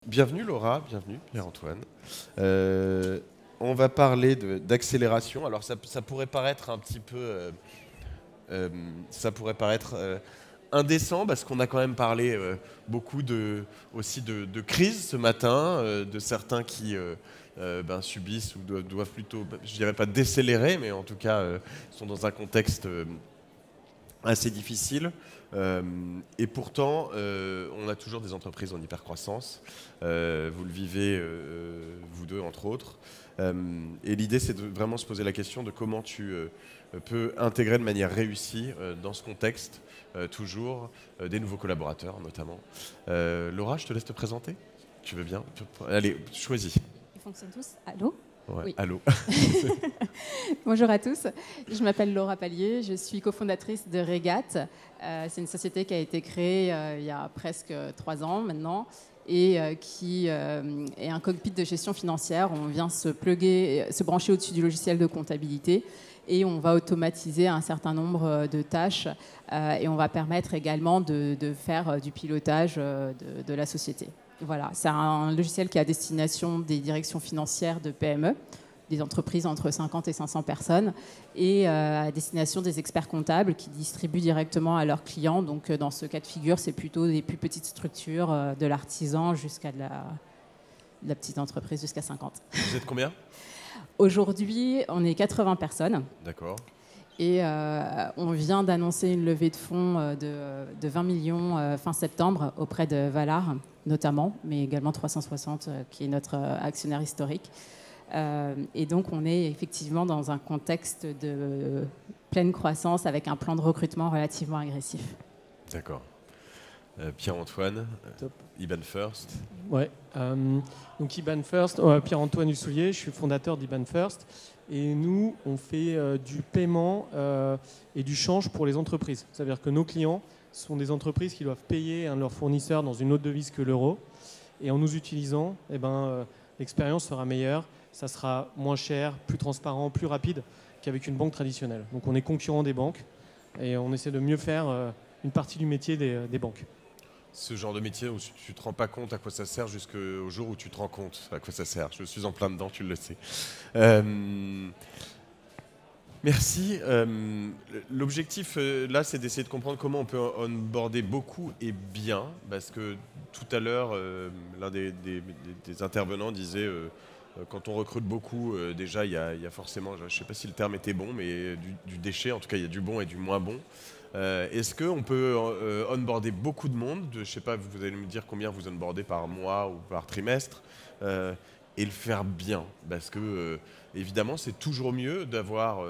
Bienvenue Laura, bienvenue Pierre-Antoine. On va parler d'accélération. Alors ça pourrait paraître un petit peu, ça pourrait paraître indécent parce qu'on a quand même parlé beaucoup aussi de crise ce matin, de certains qui subissent ou doivent plutôt, je dirais pas décélérer, mais en tout cas sont dans un contexte assez difficile. Et pourtant, on a toujours des entreprises en hypercroissance. Vous le vivez, vous deux, entre autres. Et l'idée, c'est de vraiment se poser la question de comment tu peux intégrer de manière réussie dans ce contexte, toujours, des nouveaux collaborateurs, notamment. Laura, je te laisse te présenter. Tu veux bien? Allez, choisis. Ils fonctionnent tous. Allô? Ouais, oui. Allô. Bonjour à tous. Je m'appelle Laura Pallier. Je suis cofondatrice de Regat. C'est une société qui a été créée il y a presque 3 ans maintenant et qui est un cockpit de gestion financière. On vient se brancher au-dessus du logiciel de comptabilité et on va automatiser un certain nombre de tâches et on va permettre également de faire du pilotage de la société. Voilà, c'est un logiciel qui est à destination des directions financières de PME, des entreprises entre 50 et 500 personnes, et à destination des experts comptables qui distribuent directement à leurs clients. Donc dans ce cas de figure, c'est plutôt des plus petites structures, de l'artisan jusqu'à de la petite entreprise jusqu'à 50. Vous êtes combien? Aujourd'hui, on est 80 personnes. D'accord. Et on vient d'annoncer une levée de fonds de 20 millions fin septembre auprès de Valar, notamment, mais également 360, qui est notre actionnaire historique. Et donc, on est effectivement dans un contexte de pleine croissance avec un plan de recrutement relativement agressif. D'accord. Pierre-Antoine, IBAN First. Ouais. Donc IBAN First, Pierre-Antoine Hussoulier, je suis fondateur d'IBAN First. Et nous, on fait du paiement et du change pour les entreprises. C'est-à-dire que nos clients sont des entreprises qui doivent payer un de leurs fournisseurs dans une autre devise que l'euro. Et en nous utilisant, l'expérience sera meilleure, ça sera moins cher, plus transparent, plus rapide qu'avec une banque traditionnelle. Donc on est concurrent des banques et on essaie de mieux faire une partie du métier des banques. Ce genre de métier où tu ne te rends pas compte à quoi ça sert jusqu'au jour où tu te rends compte à quoi ça sert. Je suis en plein dedans, tu le sais. Merci. L'objectif, là, c'est d'essayer de comprendre comment on peut onboarder beaucoup et bien. Parce que tout à l'heure, l'un des intervenants disait quand on recrute beaucoup, déjà, il y a forcément, je ne sais pas si le terme était bon, mais du déchet. En tout cas, il y a du bon et du moins bon. Est-ce qu'on peut onboarder beaucoup de monde? Je ne sais pas, vous allez me dire combien vous onboardez par mois ou par trimestre, et le faire bien. Parce que, évidemment, c'est toujours mieux d'avoir,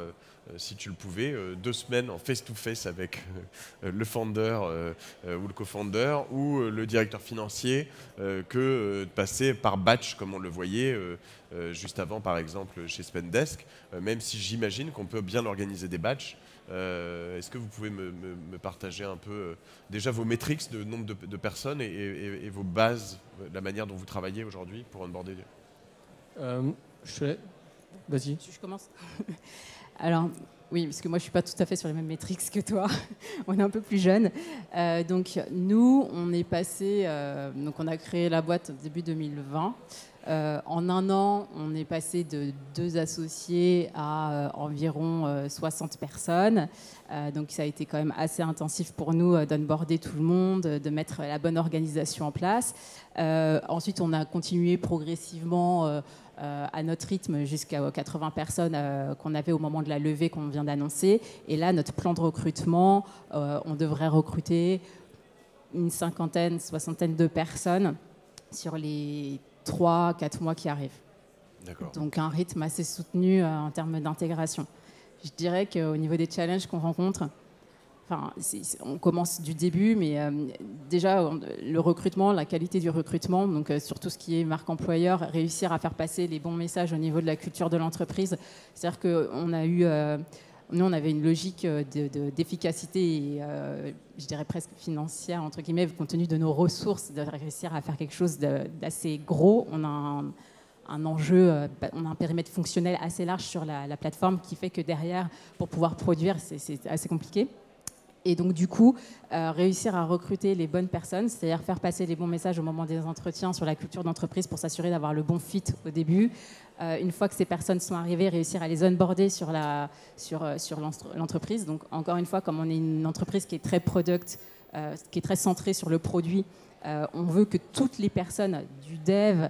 si tu le pouvais, 2 semaines en face-to-face avec le founder ou le co-founder ou le directeur financier que de passer par batch, comme on le voyait juste avant, par exemple, chez Spendesk, même si j'imagine qu'on peut bien organiser des batchs. Est-ce que vous pouvez me partager un peu déjà vos métriques de nombre de personnes et vos bases, la manière dont vous travaillez aujourd'hui pour onboarder? Vas-y. Je commence. Alors, oui, parce que moi, je ne suis pas tout à fait sur les mêmes métriques que toi. On est un peu plus jeunes. Donc, nous, on est passé... donc, on a créé la boîte début 2020. En 1 an, on est passé de 2 associés à environ 60 personnes. Donc ça a été quand même assez intensif pour nous d'onboarder tout le monde, de mettre la bonne organisation en place. Ensuite, on a continué progressivement à notre rythme jusqu'à 80 personnes qu'on avait au moment de la levée qu'on vient d'annoncer. Et là, notre plan de recrutement, on devrait recruter une 50aine, 60aine de personnes sur les 3-4 mois qui arrivent. Donc un rythme assez soutenu en termes d'intégration. Je dirais qu'au niveau des challenges qu'on rencontre, on commence du début, mais déjà le recrutement, la qualité du recrutement, donc sur tout ce qui est marque employeur, réussir à faire passer les bons messages au niveau de la culture de l'entreprise. C'est-à-dire qu'on a eu... nous, on avait une logique d'efficacité et je dirais presque financière, entre guillemets, compte tenu de nos ressources, de réussir à faire quelque chose d'assez gros. On a un enjeu, on a un périmètre fonctionnel assez large sur la plateforme qui fait que derrière, pour pouvoir produire, c'est assez compliqué. Et donc, du coup, réussir à recruter les bonnes personnes, c'est-à-dire faire passer les bons messages au moment des entretiens sur la culture d'entreprise pour s'assurer d'avoir le bon fit au début. Une fois que ces personnes sont arrivées, réussir à les onboarder sur l'entreprise. Donc, encore une fois, comme on est une entreprise qui est très product, qui est très centrée sur le produit, on veut que toutes les personnes, du dev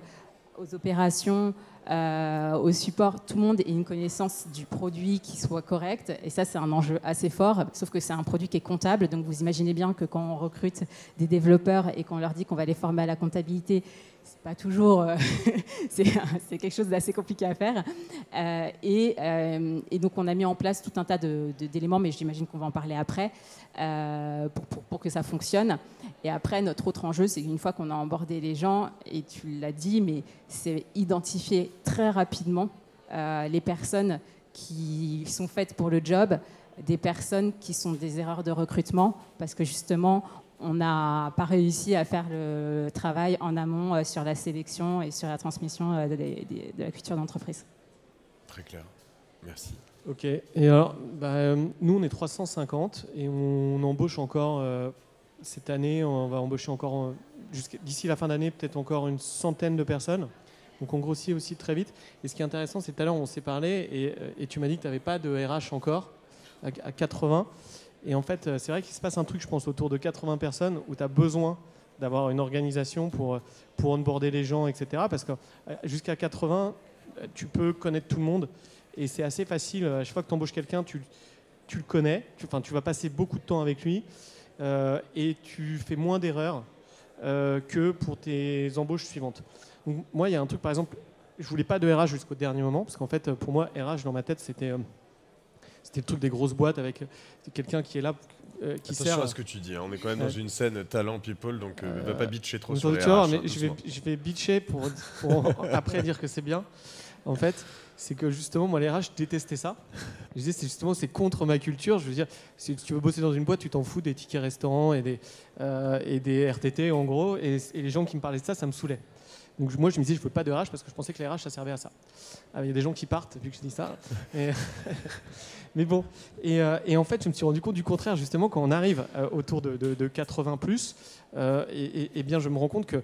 aux opérations, au support, tout le monde ait une connaissance du produit qui soit correcte. Et ça, c'est un enjeu assez fort, sauf que c'est un produit qui est comptable. Donc vous imaginez bien que quand on recrute des développeurs et qu'on leur dit qu'on va les former à la comptabilité, c'est pas toujours... c'est quelque chose d'assez compliqué à faire. Et donc on a mis en place tout un tas d'éléments, mais j'imagine qu'on va en parler après, pour que ça fonctionne. Et après, notre autre enjeu, c'est qu'une fois qu'on a embordé les gens, et tu l'as dit, mais c'est identifier très rapidement les personnes qui sont faites pour le job, des personnes qui sont des erreurs de recrutement, parce que justement, on n'a pas réussi à faire le travail en amont sur la sélection et sur la transmission de la culture d'entreprise. Très clair, merci. Ok, et alors, nous on est 350 et on embauche encore, cette année, on va embaucher encore, d'ici la fin d'année, peut-être encore une centaine de personnes. Donc on grossit aussi très vite. Et ce qui est intéressant, c'est que tout à l'heure on s'est parlé et tu m'as dit que tu n'avais pas de RH encore à 80. Et en fait, c'est vrai qu'il se passe un truc, je pense, autour de 80 personnes où tu as besoin d'avoir une organisation pour onboarder les gens, etc. Parce que jusqu'à 80, tu peux connaître tout le monde. Et c'est assez facile. À chaque fois que tu embauches quelqu'un, tu le connais. Tu vas passer beaucoup de temps avec lui. Et tu fais moins d'erreurs que pour tes embauches suivantes. Donc, moi, il y a un truc, par exemple, je voulais pas de RH jusqu'au dernier moment. Parce qu'en fait, pour moi, RH, dans ma tête, c'était le truc des grosses boîtes avec quelqu'un qui est là, qui Attention sert... à ce que tu dis, hein. On est quand même dans une scène talent people, donc ne va pas bitcher trop donc, sur les tu vois, RH. mais je vais bitcher pour après dire que c'est bien. En fait, c'est que justement, moi, les RH, je détestais ça. Je disais, c'est contre ma culture. Je veux dire, si tu veux bosser dans une boîte, tu t'en fous des tickets restaurants et des RTT, en gros. Et les gens qui me parlaient de ça, ça me saoulait. Donc moi, je me disais, je ne veux pas de RH parce que je pensais que les RH, ça servait à ça. Il y a des gens qui partent, vu que je dis ça. Mais bon. Et en fait, je me suis rendu compte du contraire, justement, quand on arrive autour de 80 plus, et bien, je me rends compte que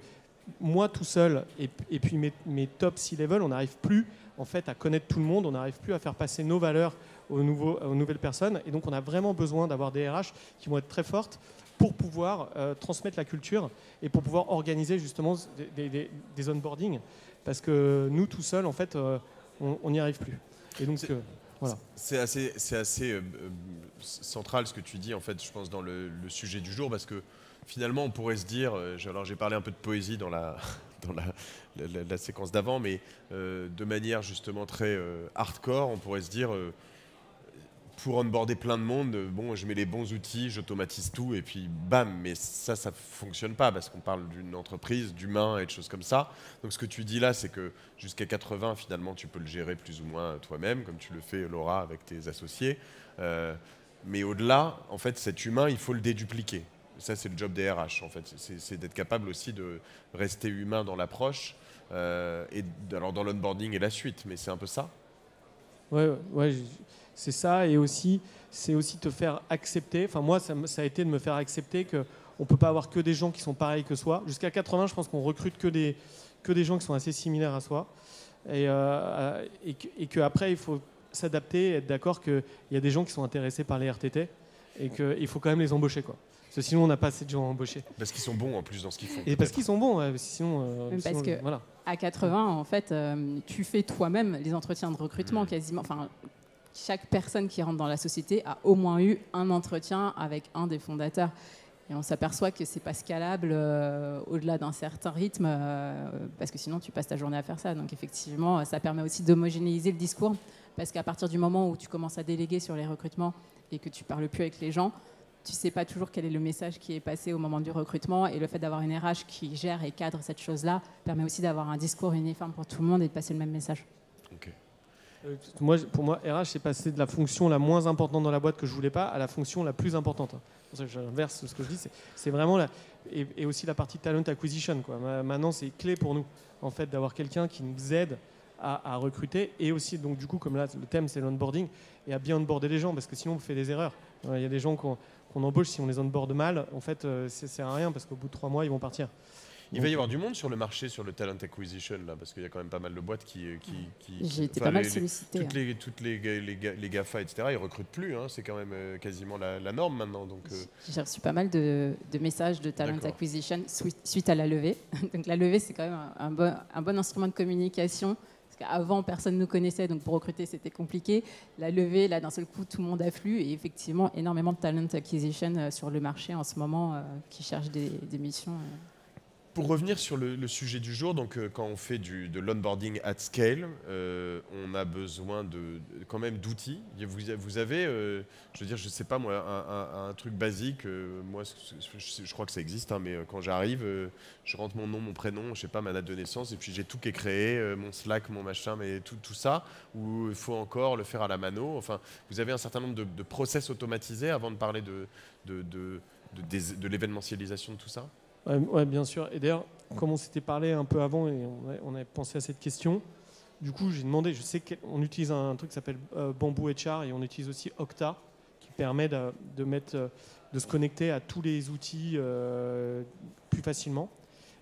moi, tout seul, et puis mes top C-level, on n'arrive plus en fait, à connaître tout le monde, on n'arrive plus à faire passer nos valeurs aux nouvelles personnes. Et donc, on a vraiment besoin d'avoir des RH qui vont être très fortes pour pouvoir transmettre la culture et pour pouvoir organiser justement des onboarding. Parce que nous, tout seuls, en fait, on n'y arrive plus. Et donc, voilà. C'est assez central ce que tu dis, en fait, je pense, dans le sujet du jour, parce que finalement, on pourrait se dire, alors j'ai parlé un peu de poésie dans la séquence d'avant, mais de manière justement très hardcore, on pourrait se dire, pour onboarder plein de monde, bon, je mets les bons outils, j'automatise tout, et puis bam, mais ça fonctionne pas, parce qu'on parle d'une entreprise, d'humain et de choses comme ça. Donc ce que tu dis là, c'est que jusqu'à 80, finalement, tu peux le gérer plus ou moins toi-même, comme tu le fais, Laura, avec tes associés. Mais au-delà, en fait, cet humain, il faut le dédupliquer. Ça, c'est le job des RH, en fait. C'est d'être capable aussi de rester humain dans l'approche, alors dans l'onboarding et la suite, mais c'est un peu ça. Ouais, c'est ça, et aussi, c'est aussi te faire accepter. Enfin, moi, ça a été de me faire accepter qu'on ne peut pas avoir que des gens qui sont pareils que soi. Jusqu'à 80, je pense qu'on recrute que des gens qui sont assez similaires à soi. Et qu'après, il faut s'adapter, être d'accord qu'il y a des gens qui sont intéressés par les RTT et qu'il faut quand même les embaucher, quoi. Parce que sinon, on n'a pas assez de gens à embaucher. Parce qu'ils sont bons en plus dans ce qu'ils font. Et parce qu'ils sont bons, sinon... parce que voilà. À 80, en fait, tu fais toi-même les entretiens de recrutement quasiment. Enfin, chaque personne qui rentre dans la société a au moins eu un entretien avec un des fondateurs. Et on s'aperçoit que c'est pas scalable au-delà d'un certain rythme, parce que sinon tu passes ta journée à faire ça. Donc effectivement, ça permet aussi d'homogénéiser le discours, parce qu'à partir du moment où tu commences à déléguer sur les recrutements et que tu parles plus avec les gens, tu sais pas toujours quel est le message qui est passé au moment du recrutement. Et le fait d'avoir une RH qui gère et cadre cette chose-là permet aussi d'avoir un discours uniforme pour tout le monde et de passer le même message. Ok. Pour moi, RH, c'est passé de la fonction la moins importante dans la boîte que je voulais pas à la fonction la plus importante. C'est pour ça que j'inverse ce que je dis. C'est vraiment et aussi la partie talent acquisition, quoi. Maintenant, c'est clé pour nous, en fait, d'avoir quelqu'un qui nous aide à recruter, et aussi, donc du coup, comme là, le thème, c'est l'onboarding, et à bien onboarder les gens, parce que sinon, on fait des erreurs. Il y a des gens qui qu'on embauche, si on les onboard mal, en fait, ça sert à rien parce qu'au bout de 3 mois, ils vont partir. Il va y avoir du monde sur le marché, sur le talent acquisition, là, parce qu'il y a quand même pas mal de boîtes qui J'ai été pas mal sollicité. Toutes les GAFA, etc., ils recrutent plus. Hein, c'est quand même quasiment la norme maintenant. Donc, J'ai reçu pas mal de messages de talent acquisition suite à la levée. Donc la levée, c'est quand même un bon instrument de communication. Parce qu'avant, personne ne nous connaissait, donc pour recruter, c'était compliqué. La levée, là, d'un seul coup, tout le monde afflue. Et effectivement, énormément de talent acquisition sur le marché en ce moment qui cherchent des missions. Pour revenir sur le sujet du jour, donc quand on fait de l'onboarding at scale, on a besoin quand même d'outils. Vous avez, je veux dire, je sais pas moi, un truc basique. Moi, je crois que ça existe, hein, mais quand j'arrive, je rentre mon nom, mon prénom, je sais pas, ma date de naissance, et puis j'ai tout qui est créé, mon Slack, mon machin, mais tout ça. Ou il faut encore le faire à la mano. Enfin, vous avez un certain nombre de process automatisés avant de parler de l'événementialisation de tout ça. Ouais, bien sûr. Et d'ailleurs, comme on s'était parlé un peu avant et on avait pensé à cette question, du coup, j'ai demandé, je sais qu'on utilise un truc qui s'appelle Bamboo HR et on utilise aussi Okta qui permet de se connecter à tous les outils plus facilement.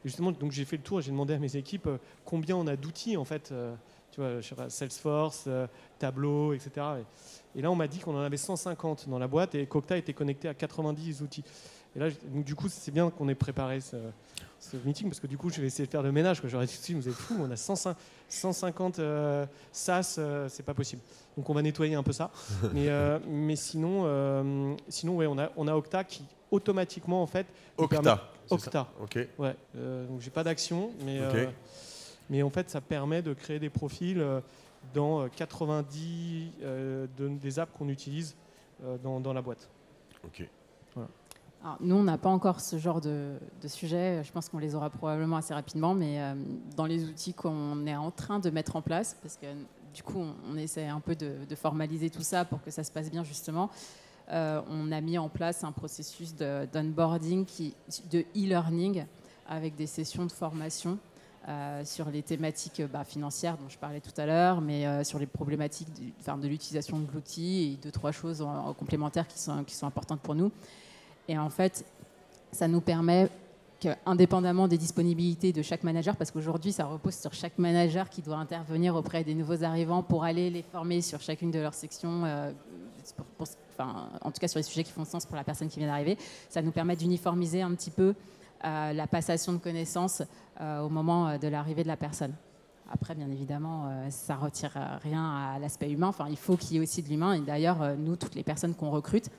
Et justement, donc j'ai fait le tour et j'ai demandé à mes équipes combien on a d'outils en fait, tu vois, je sais pas, Salesforce, Tableau, etc. Et là, on m'a dit qu'on en avait 150 dans la boîte et qu'Okta était connecté à 90 outils. Et là, donc, du coup, c'est bien qu'on ait préparé ce meeting parce que du coup, je vais essayer de faire le ménage. J'aurais dit, vous êtes fous, on a 150 SaaS, c'est pas possible. Donc, on va nettoyer un peu ça. mais sinon, ouais, on a Okta qui automatiquement, en fait. Okta. Ok. Ouais. Donc, j'ai pas d'action, mais en fait, ça permet de créer des profils dans 90 des apps qu'on utilise dans la boîte. Ok. Voilà. Alors, nous, on n'a pas encore ce genre de sujet. Je pense qu'on les aura probablement assez rapidement, mais dans les outils qu'on est en train de mettre en place, parce que du coup, on essaie un peu de formaliser tout ça pour que ça se passe bien, justement. On a mis en place un processus d'onboarding, de e-learning, avec des sessions de formation sur les thématiques financières dont je parlais tout à l'heure, mais sur les problématiques de l'utilisation de l'outil et 2-3 choses complémentaires qui sont importantes pour nous. Et en fait, ça nous permet, indépendamment des disponibilités de chaque manager, parce qu'aujourd'hui, ça repose sur chaque manager qui doit intervenir auprès des nouveaux arrivants pour aller les former sur chacune de leurs sections, en tout cas sur les sujets qui font sens pour la personne qui vient d'arriver. Ça nous permet d'uniformiser un petit peu la passation de connaissances au moment de l'arrivée de la personne. Après, bien évidemment, ça ne retire rien à l'aspect humain. Enfin, il faut qu'il y ait aussi de l'humain. Et d'ailleurs, nous, toutes les personnes qu'on recrute,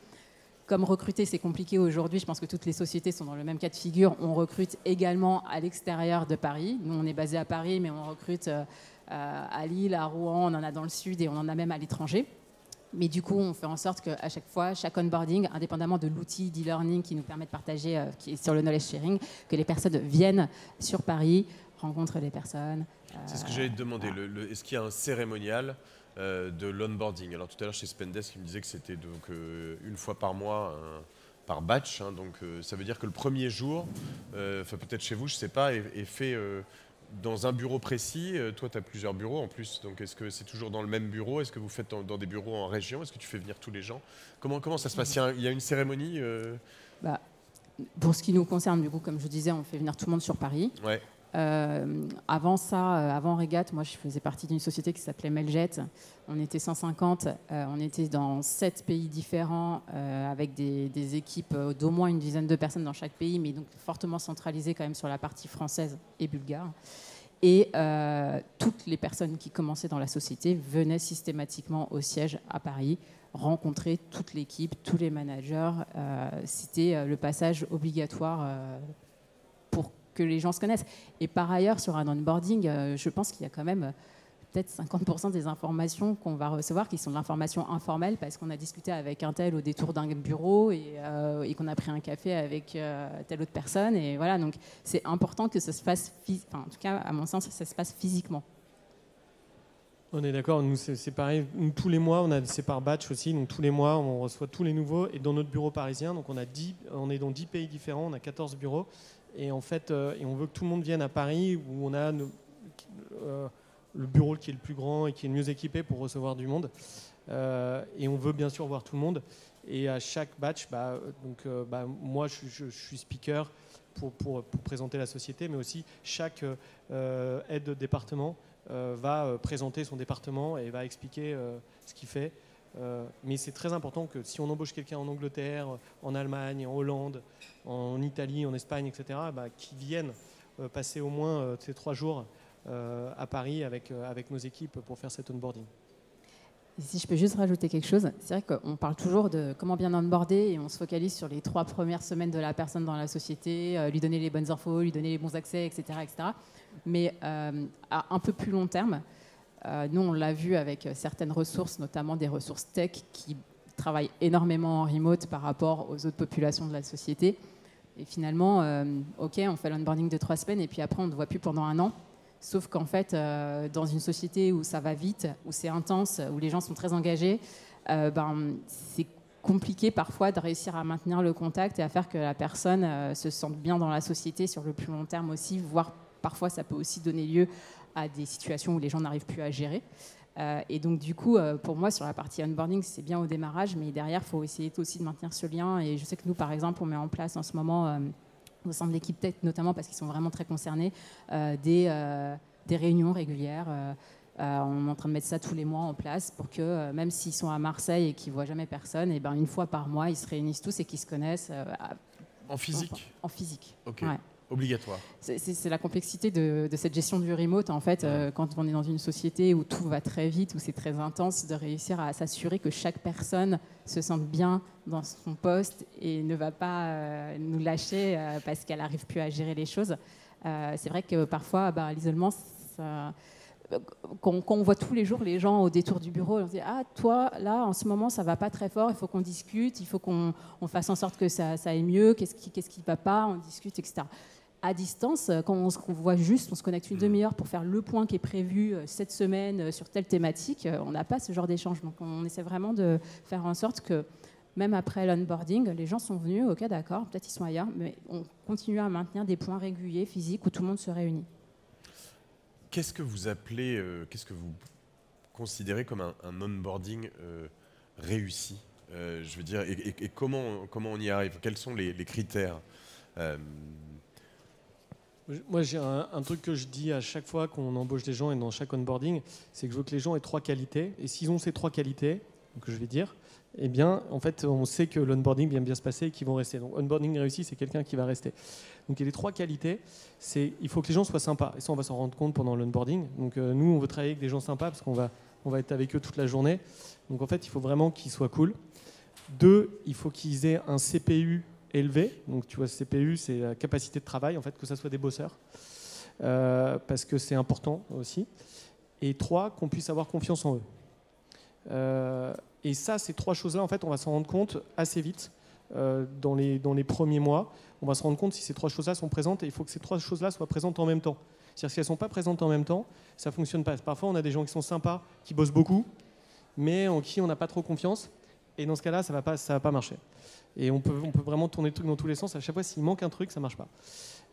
comme recruter, c'est compliqué aujourd'hui, je pense que toutes les sociétés sont dans le même cas de figure. On recrute également à l'extérieur de Paris. Nous, on est basé à Paris, mais on recrute à Lille, à Rouen, on en a dans le sud et on en a même à l'étranger. Mais du coup, on fait en sorte qu'à chaque fois, chaque onboarding, indépendamment de l'outil d'e-learning qui nous permet de partager, qui est sur le knowledge sharing, que les personnes viennent sur Paris, rencontrent les personnes. C'est ce que j'allais te demander. Est-ce qu'il y a un cérémonial de l'onboarding? Alors tout à l'heure chez Spendesk, il me disait que c'était donc une fois par mois, par batch. Hein, donc ça veut dire que le premier jour, peut-être chez vous, je ne sais pas, est fait dans un bureau précis. Toi, tu as plusieurs bureaux en plus. Donc est-ce que c'est toujours dans le même bureau? Est-ce que vous faites dans des bureaux en région? Est-ce que tu fais venir tous les gens? Comment ça se passe? Il y a une cérémonie Pour ce qui nous concerne, du coup, comme je disais, on fait venir tout le monde sur Paris. Ouais. Avant ça, avant Regat, moi je faisais partie d'une société qui s'appelait Meljet. On était 150, on était dans 7 pays différents avec des équipes d'au moins une dizaine de personnes dans chaque pays, mais donc fortement centralisées quand même sur la partie française et bulgare. Et toutes les personnes qui commençaient dans la société venaient systématiquement au siège à Paris, rencontrer toute l'équipe, tous les managers. C'était le passage obligatoire pour que les gens se connaissent. Et par ailleurs, sur un onboarding, je pense qu'il y a quand même peut-être 50% des informations qu'on va recevoir qui sont de l'information informelle parce qu'on a discuté avec un tel au détour d'un bureau et qu'on a pris un café avec telle autre personne. Et voilà, donc c'est important que ça se fasse, en tout cas, à mon sens, ça se passe physiquement. On est d'accord, nous c'est pareil, nous, tous les mois, c'est par batch aussi, donc tous les mois on reçoit tous les nouveaux et dans notre bureau parisien, donc on est dans 10 pays différents, on a 14 bureaux. Et en fait, et on veut que tout le monde vienne à Paris où on a le bureau qui est le plus grand et qui est le mieux équipé pour recevoir du monde. Et on veut bien sûr voir tout le monde. Et à chaque batch, moi je suis speaker pour présenter la société, mais aussi chaque aide de département va présenter son département et va expliquer ce qu'il fait. Mais c'est très important que si on embauche quelqu'un en Angleterre, en Allemagne, en Hollande, en Italie, en Espagne, etc., qu'ils viennent passer au moins ces 3 jours à Paris avec nos équipes pour faire cet onboarding. Et si je peux juste rajouter quelque chose, c'est vrai qu'on parle toujours de comment bien onboarder et on se focalise sur les 3 premières semaines de la personne dans la société, lui donner les bonnes infos, lui donner les bons accès, etc. etc. Mais à un peu plus long terme, nous on l'a vu avec certaines ressources, notamment des ressources tech qui travaillent énormément en remote par rapport aux autres populations de la société. Et finalement, ok, on fait l'onboarding de 3 semaines et puis après on ne voit plus pendant 1 an. Sauf qu'en fait, dans une société où ça va vite, où c'est intense, où les gens sont très engagés, c'est compliqué parfois de réussir à maintenir le contact et à faire que la personne se sente bien dans la société sur le plus long terme aussi, voire parfois ça peut aussi donner lieu à des situations où les gens n'arrivent plus à gérer. Et donc du coup, pour moi, sur la partie onboarding, c'est bien au démarrage, mais derrière, il faut essayer aussi de maintenir ce lien. Et je sais que nous, par exemple, on met en place en ce moment... au sein de l'équipe tech, notamment parce qu'ils sont vraiment très concernés, des réunions régulières. On est en train de mettre ça tous les mois en place pour que, même s'ils sont à Marseille et qu'ils ne voient jamais personne, et une fois par mois, ils se réunissent tous et qu'ils se connaissent. En physique ? En physique. Ok. Ouais. Obligatoire. C'est la complexité de cette gestion du remote, en fait, quand on est dans une société où tout va très vite, où c'est très intense, de réussir à s'assurer que chaque personne se sente bien dans son poste et ne va pas nous lâcher parce qu'elle n'arrive plus à gérer les choses. C'est vrai que parfois, l'isolement, quand on voit tous les jours les gens au détour du bureau, on se dit « Ah, toi, là, en ce moment, ça ne va pas très fort, il faut qu'on discute, il faut qu'on fasse en sorte que ça aille mieux, qu'est-ce qui ne va pas, on discute, etc. » À distance, quand on se voit juste, on se connecte une demi-heure pour faire le point qui est prévu cette semaine sur telle thématique, on n'a pas ce genre d'échange. Donc on essaie vraiment de faire en sorte que même après l'onboarding, les gens sont venus, ok d'accord, peut-être ils sont ailleurs, mais on continue à maintenir des points réguliers, physiques, où tout le monde se réunit. Qu'est-ce que vous appelez, qu'est-ce que vous considérez comme un onboarding réussi je veux dire, et comment on y arrive? Quels sont les critères Moi, j'ai un truc que je dis à chaque fois qu'on embauche des gens et dans chaque onboarding, c'est que je veux que les gens aient 3 qualités. Et s'ils ont ces 3 qualités, que je vais dire, eh bien, en fait, on sait que l'onboarding vient bien se passer et qu'ils vont rester. Donc, onboarding réussi, c'est quelqu'un qui va rester. Donc, il y a les 3 qualités. Il faut que les gens soient sympas. Et ça, on va s'en rendre compte pendant l'onboarding. Donc, nous, on veut travailler avec des gens sympas parce qu'on va être avec eux toute la journée. Donc, en fait, il faut vraiment qu'ils soient cool. 2, il faut qu'ils aient un CPU élevé. Donc, tu vois, CPU, c'est la capacité de travail, en fait, que ça soit des bosseurs, parce que c'est important aussi. Et 3, qu'on puisse avoir confiance en eux. Et ça, ces 3 choses-là, en fait, on va s'en rendre compte assez vite dans les premiers mois. On va se rendre compte si ces 3 choses-là sont présentes, et il faut que ces 3 choses-là soient présentes en même temps. C'est-à-dire si elles ne sont pas présentes en même temps, ça ne fonctionne pas. Parfois, on a des gens qui sont sympas, qui bossent beaucoup, mais en qui on n'a pas trop confiance. Et dans ce cas-là, ça va pas marcher. Et on peut vraiment tourner le truc dans tous les sens. À chaque fois, s'il manque un truc, ça ne marche pas.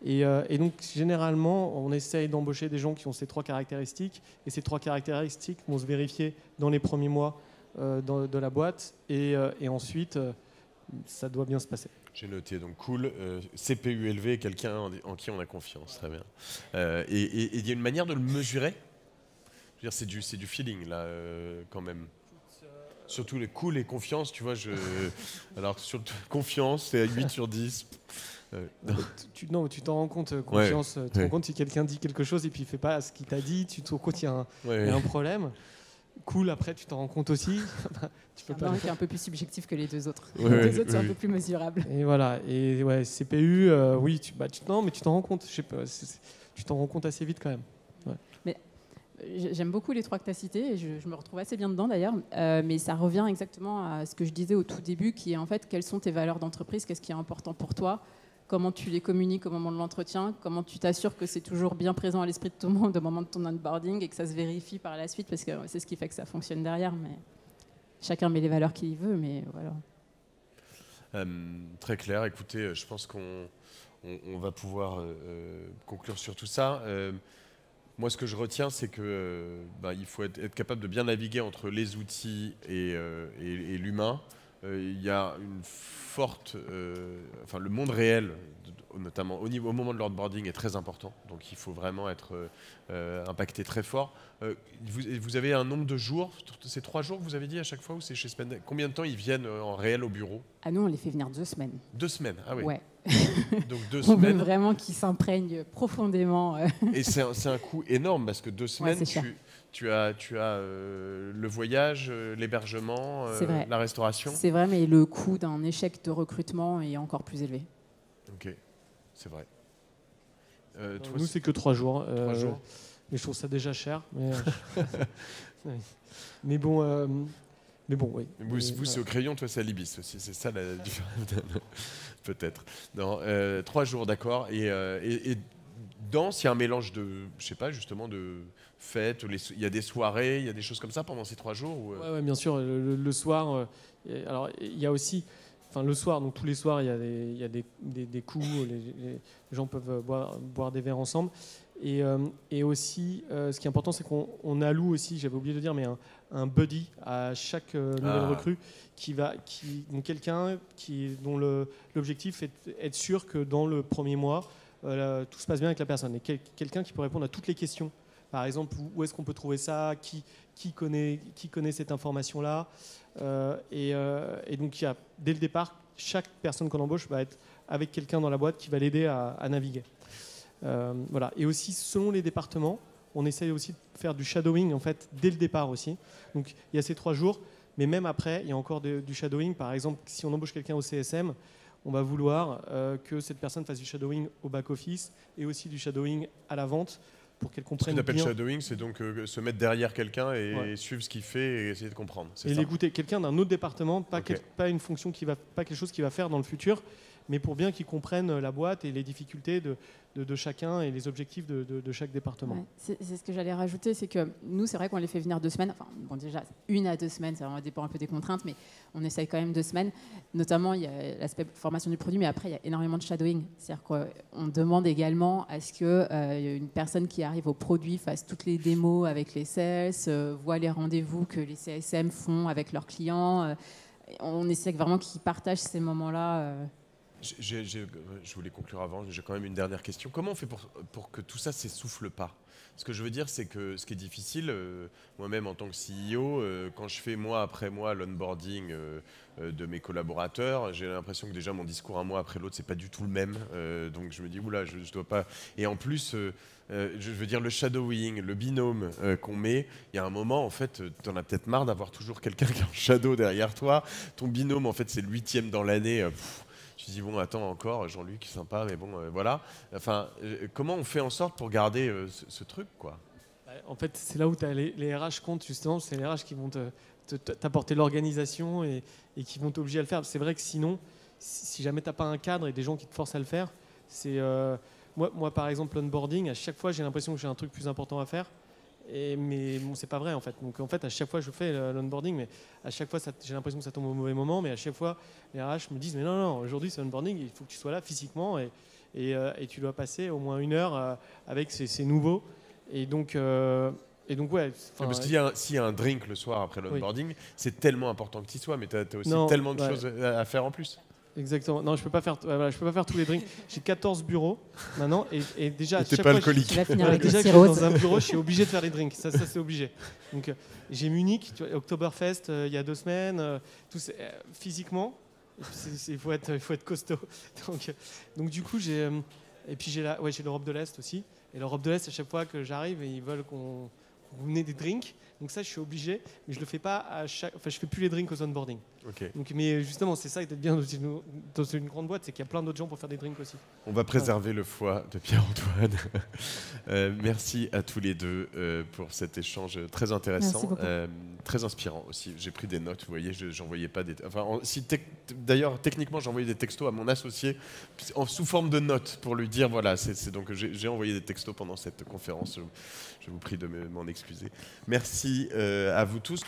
Et donc, généralement, on essaye d'embaucher des gens qui ont ces 3 caractéristiques. Et ces 3 caractéristiques vont se vérifier dans les premiers mois de la boîte. Et ensuite, ça doit bien se passer. J'ai noté, donc cool, CPU élevé, quelqu'un en qui on a confiance, très bien. Et il y a une manière de le mesurer? Je veux dire, c'est du feeling, là, quand même. Surtout les cool et confiance, tu vois. Alors, sur confiance, c'est à 8 sur 10. Non, tu t'en rends compte, confiance. Tu te rends compte si quelqu'un dit quelque chose et puis il ne fait pas ce qu'il t'a dit, tu te rends compte qu'il y a un problème. Cool, après, tu t'en rends compte aussi. Tu peux pas. C'est un peu plus subjectif que les 2 autres. Les 2 autres sont un peu plus mesurables. Et voilà. Et ouais, CPU, oui, non, mais tu t'en rends compte. Je sais pas, tu t'en rends compte assez vite quand même. Ouais. Mais j'aime beaucoup les 3 que tu as cités et je me retrouve assez bien dedans d'ailleurs, mais ça revient exactement à ce que je disais au tout début, qui est en fait quelles sont tes valeurs d'entreprise, qu'est-ce qui est important pour toi, comment tu les communiques au moment de l'entretien, comment tu t'assures que c'est toujours bien présent à l'esprit de tout le monde au moment de ton onboarding et que ça se vérifie par la suite, parce que c'est ce qui fait que ça fonctionne derrière. Mais chacun met les valeurs qu'il veut, mais voilà. Très clair, écoutez, je pense qu'on va pouvoir conclure sur tout ça. Moi, ce que je retiens, c'est que il faut être capable de bien naviguer entre les outils et l'humain. il y a une forte... enfin, le monde réel, notamment au moment de l'onboarding, est très important. Donc, il faut vraiment être impacté très fort. Vous avez un nombre de jours, c'est 3 jours que vous avez dit à chaque fois, ou c'est chez Spend? Combien de temps ils viennent en réel au bureau? Ah nous, on les fait venir 2 semaines. 2 semaines, ah oui. Ouais. Donc 2 On veut semaines. vraiment qu'ils s'imprègnent profondément. Et c'est un coût énorme parce que 2 semaines, Ouais, tu as le voyage, l'hébergement, la restauration. C'est vrai, mais le coût d'un échec de recrutement est encore plus élevé. Ok, c'est vrai. Nous, c'est que 3 jours. 3 jours. Mais je trouve ça déjà cher. Mais bon, oui. Vous, c'est au crayon, toi, c'est à l'Ibis aussi. C'est ça la différence. Peut-être. Non, 3 jours, d'accord. Et danse, il y a un mélange de, je sais pas, justement, de fêtes. Il y a des soirées, il y a des choses comme ça pendant ces 3 jours ou... Ouais, bien sûr. Le soir, alors il y a aussi... Enfin, le soir, donc tous les soirs, il y a des coups, les gens peuvent boire des verres ensemble. Et aussi, ce qui est important, c'est qu'on alloue aussi, j'avais oublié de dire, mais un buddy à chaque nouvelle recrue, donc quelqu'un dont l'objectif est d'être sûr que dans le premier mois, tout se passe bien avec la personne. Et quelqu'un qui peut répondre à toutes les questions. Par exemple, où est-ce qu'on peut trouver ça, qui connaît cette information-là. Et donc, dès le départ, chaque personne qu'on embauche va être avec quelqu'un dans la boîte qui va l'aider à naviguer. Voilà. Et aussi, selon les départements, on essaye aussi de faire du shadowing en fait, dès le départ aussi. Donc, il y a ces 3 jours, mais même après, il y a encore du shadowing. Par exemple, si on embauche quelqu'un au CSM, on va vouloir que cette personne fasse du shadowing au back-office et aussi du shadowing à la vente, pour qu'elle comprenne bien. Ce que tu appelles shadowing, c'est donc se mettre derrière quelqu'un et suivre ce qu'il fait et essayer de comprendre. Et l'écouter, quelqu'un d'un autre département, pas une fonction pas quelque chose qu'il va faire dans le futur, mais pour bien qu'ils comprennent la boîte et les difficultés de chacun et les objectifs de chaque département. Ouais, c'est ce que j'allais rajouter, c'est que nous, c'est vrai qu'on les fait venir 2 semaines. Enfin, bon, déjà, 1 à 2 semaines, ça dépend un peu des contraintes, mais on essaye quand même 2 semaines. Notamment, il y a l'aspect formation du produit, mais après, il y a énormément de shadowing. C'est-à-dire qu'on demande également à ce qu'une personne qui arrive au produit fasse toutes les démos avec les sales, voit les rendez-vous que les CSM font avec leurs clients. On essaie vraiment qu'ils partagent ces moments-là. Je voulais conclure avant, j'ai quand même une dernière question. Comment on fait pour que tout ça ne s'essouffle pas? Ce que je veux dire, c'est que ce qui est difficile, moi-même en tant que CEO, quand je fais mois après mois l'onboarding de mes collaborateurs, j'ai l'impression que déjà mon discours un mois après l'autre, c'est pas du tout le même. Donc je me dis, oula, je dois pas... Et en plus, je veux dire, le shadowing, le binôme qu'on met, il y a un moment, en fait, tu en as peut-être marre d'avoir toujours quelqu'un qui est en shadow derrière toi. Ton binôme, en fait, c'est le 8e dans l'année. Je me dis, bon, attends encore, Jean-Luc, sympa, mais bon, voilà. Enfin, comment on fait en sorte pour garder ce truc, quoi? En fait, c'est là où tu as les RH comptent, justement. C'est les RH qui vont t'apporter l'organisation et qui vont t'obliger à le faire. C'est vrai que sinon, si jamais tu n'as pas un cadre et des gens qui te forcent à le faire, c'est... Moi, par exemple, l'onboarding, à chaque fois, j'ai l'impression que j'ai un truc plus important à faire. Mais bon, c'est pas vrai en fait. Donc en fait, à chaque fois, je fais l'onboarding, mais à chaque fois, j'ai l'impression que ça tombe au mauvais moment. Mais à chaque fois, les RH me disent mais non, aujourd'hui c'est l'onboarding, il faut que tu sois là physiquement et tu dois passer au moins 1 heure avec ces nouveaux. Et donc ouais. Parce qu'il s'il y a un drink le soir après l'onboarding, c'est tellement important que tu y sois, mais tu as aussi tellement de choses à faire en plus. Exactement. Non, je peux pas faire tous les drinks. J'ai 14 bureaux maintenant et déjà à chaque pas fois, alcoolique. Déjà que je suis dans un bureau, je suis obligé de faire des drinks. Ça c'est obligé. Donc j'ai Munich, Oktoberfest il y a 2 semaines. Physiquement, il faut être costaud. Donc du coup j'ai l'Europe de l'Est aussi. Et l'Europe de l'Est, à chaque fois que j'arrive, ils veulent qu'on met des drinks. Donc ça, je suis obligé, mais je le fais pas à chaque. Enfin, je fais plus les drinks aux onboarding. Okay. Donc, mais justement, c'est ça qui est bien dans une grande boîte, c'est qu'il y a plein d'autres gens pour faire des drinks aussi. On va préserver le foie de Pierre-Antoine. Merci à tous les deux pour cet échange très intéressant, très inspirant aussi. J'ai pris des notes, vous voyez, j'envoyais pas des. Enfin, d'ailleurs, techniquement, j'ai envoyé des textos à mon associé sous forme de notes pour lui dire voilà. Donc j'ai envoyé des textos pendant cette conférence. Je vous prie de m'en excuser. Merci à vous tous.